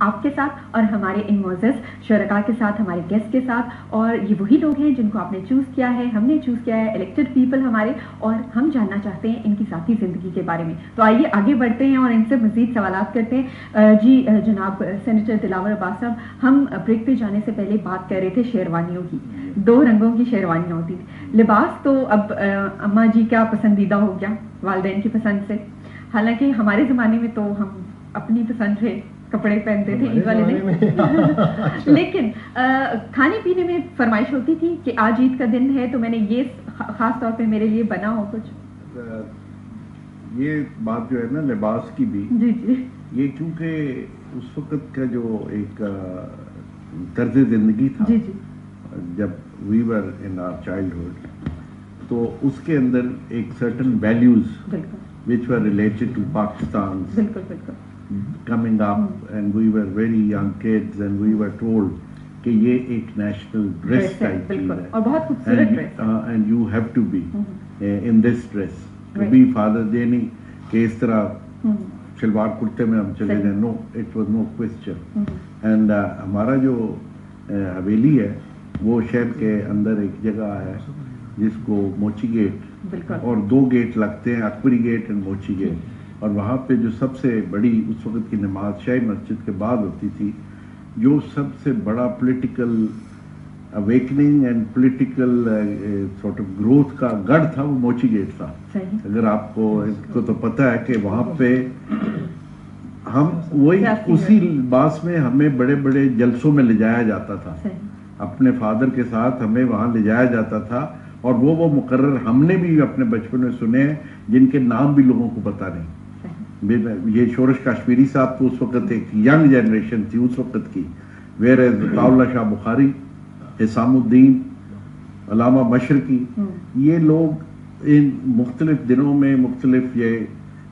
آپ کے ساتھ اور ہمارے ان معزز شرکاء کے ساتھ, ہمارے گیسٹ کے ساتھ. اور یہ وہی لوگ ہیں جن کو آپ نے چوز کیا ہے, ہم نے چوز کیا ہے, الیکٹڈ پیپل ہمارے, اور ہم جاننا چاہتے ہیں ان کی ذاتی زندگی کے بارے میں. تو آئیے آگے بڑھتے ہیں اور ان سے مزید سوالات کرتے ہیں. جی جناب سینیٹر دلاور عباس صاحب, ہم بریک پہ جانے سے پہلے بات کر رہے تھے شیروانیوں کی. 2 رنگوں کی شیروانیاں ہوتی ہیں. لباس تو اب اماں جی کا پسندیدہ ہو گیا والدین کی پسند سے, حالانکہ ہمارے زمانے میں تو ہم اپنی پسند سے کپڑے پہنتے تھے عید والے دن. لیکن کھانے پینے میں فرمائش ہوتی تھی کہ آج عید کا دن ہے تو میں نے یہ خاص طور پہ میرے لیے بنا ہو کچھ. یہ بات جو ہے نا لباس کی بھی, جی جی, یہ کیونکہ اس وقت کا جو ایک طرز زندگی تھا, جی جی, جب وی ور ان آور چائلڈہڈ, تو اس کے اندر ایک certain values which were related to Pakistan coming up, and we were very young kids and we were told کہ یہ ایک نیشنل ڈریس ٹائپ چیز ہے, اور بہت خوبصورت dress, and you have to be in this dress to be Father Day, نہیں کہ اس طرح شلوار کرتے میں ہم چلے جائیں. no, it was no question. and ہمارا جو حویلی ہے وہ شہر کے اندر ایک جگہ ہے جس کو موچی گیٹ, اور 2 گیٹ لگتے ہیں, Akbari get and Mochi get, اور وہاں پہ جو سب سے بڑی اس وقت کی نماز شاہی مسجد کے بعد ہوتی تھی, جو سب سے بڑا political awakening and political sort of growth کا گڑھ تھا, وہ موچی گیٹ تھا. اگر آپ کو تو پتہ ہے کہ وہاں پہ ہم وہی اسی لباس میں ہمیں بڑے بڑے جلسوں میں لے جایا جاتا تھا, اپنے فادر کے ساتھ ہمیں وہاں لے جایا جاتا تھا, اور وہ مقرر ہم نے بھی اپنے بچپن میں سنے ہیں جن کے نام بھی لوگوں کو پتہ نہیں. یہ شورش کاشمیری صاحب تو اس وقت ایک ینگ جنریشن تھی اس وقت کی, ویر ایز اللہ شاہ بخاری, حسام الدین, علامہ مشرقی, یہ لوگ ان مختلف دنوں میں مختلف یہ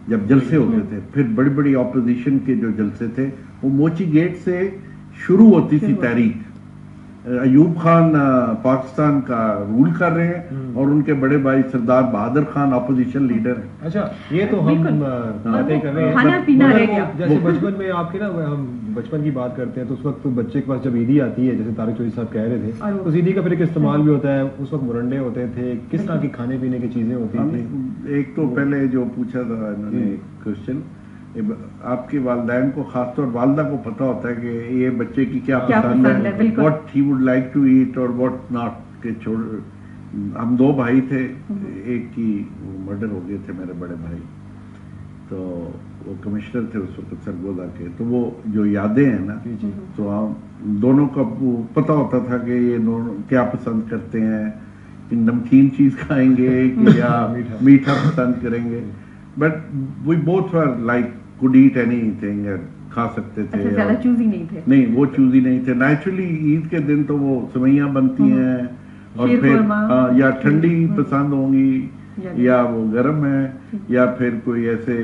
جب جلسے ہوتے تھے, پھر بڑی بڑی اپوزیشن کے جو جلسے تھے وہ موچی گیٹ سے شروع ہوتی تھی تحریک. ایوب خان پاکستان کا رول کر رہے ہیں اور ان کے بڑے بھائی سردار بہادر خان اپوزیشن لیڈر ہیں. اچھا, یہ تو ہم باتیں کر رہے ہیں جیسے بچپن میں آپ کے نا, ہم بچپن کی بات کرتے ہیں تو اس وقت تو بچے کے پاس جب عیدی آتی ہے, جیسے طارق چودھری صاحب کہہ رہے تھے, تو عیدی کا پھر ایک استعمال بھی ہوتا ہے. اس وقت مرنڈے ہوتے تھے, کس طرح کی کھانے پینے کی چیزیں ہوتی تھیں؟ ایک تو پہلے جو پوچھا تھا انہوں نے کوشچن, آپ کے والدین کو, خاص طور والدہ کو پتہ ہوتا ہے کہ یہ بچے کی کیا پسند ہے, what he would like to eat اور واٹ ناٹ. کہ ہم 2 بھائی تھے, ایک کی مرڈر ہو گئے تھے میرے بڑے بھائی, تو وہ کمشنر تھے اس وقت سرگودا کے, تو وہ جو یادیں ہیں نا, تو ہم دونوں کا پتہ ہوتا تھا کہ یہ دونوں کیا پسند کرتے ہیں, کہ نمکین چیز کھائیں گے یا میٹھا پسند کریں گے. But we both were like could eat anything, کھا سکتے تھے. زیادہ چوزی نہیں تھے. نہیں, وہ چوزی نہیں تھے. نیچرلی عید کے دن تو وہ سوئیاں بنتی ہیں, اور پھر یا ٹھنڈی پسند ہوں گی یا وہ گرم ہے, یا پھر کوئی ایسے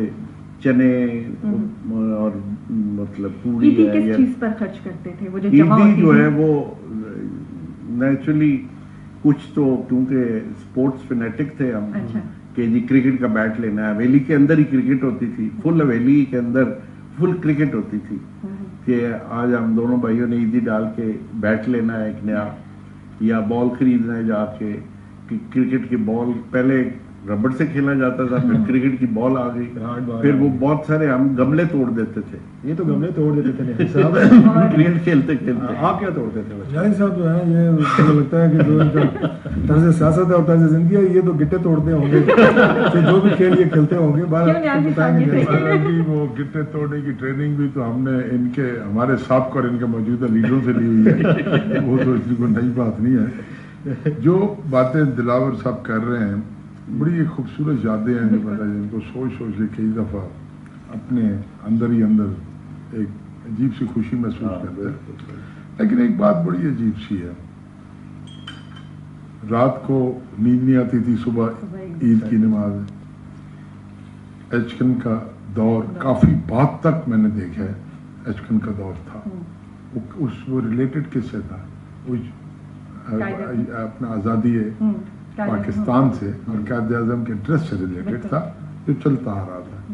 چنے اور مطلب پوڑی ہے. کس چیز پر خرچ کرتے تھے وہ عیدی جو ہے وہ نیچرلی کچھ تو کیونکہ اسپورٹس فینیٹک تھے ہم, کہ جی کرکٹ کا بیٹ لینا ہے. حویلی کے اندر ہی کرکٹ ہوتی تھی, فل حویلی کے اندر فل کرکٹ ہوتی تھی, کہ آج ہم دونوں بھائیوں نے عیدی ڈال کے بیٹ لینا ہے ایک نیا, یا بال خریدنا ہے جا کے, کرکٹ کی بال پہلے ربڑ سے کھیلا جاتا تھا, پھر کرکٹ کی بال آ گئی, پھر وہ بہت سارے ہم گملے توڑ دیتے تھے. یہ تو گملے توڑ دیتے تھے کرکٹ کھیلتے کھیلتے. آپ کیا توڑتے تھے؟ جاہد صاحب جو ہے, یہ مجھے لگتا ہے کہ جو ان کا طرز سیاست ہے اور طرز زندگی ہے, یہ تو گٹے توڑتے ہوں گے, جو بھی کھیل یہ کھیلتے ہوں گے. وہ گٹے توڑنے کی ٹریننگ بھی تو ہم نے ان کے ہمارے سابقہ اور ان کے موجودہ لیڈروں سے لی ہوئی ہے, وہ تو اس کو نئی بات نہیں ہے. جو باتیں دلاور صاحب کر رہے ہیں بڑی خوبصورت یادیں ہیں, جو پتا جن کو سوچ کے کئی دفعہ اپنے اندر ہی اندر ایک عجیب سی خوشی محسوس کرتے ہیں. لیکن ایک بات بڑی عجیب سی ہے, رات کو نیند نہیں آتی تھی, صبح عید کی نماز. ایچکن کا دور کافی بعد تک میں نے دیکھا ہے, ایچکن کا دور تھا, وہ ریلیٹڈ کس سے تھا, اپنا آزادی پاکستان سے اور قائد اعظم کے ڈریس سے ریلیٹڈ تھا, جو چلتا آ رہا تھا.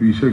20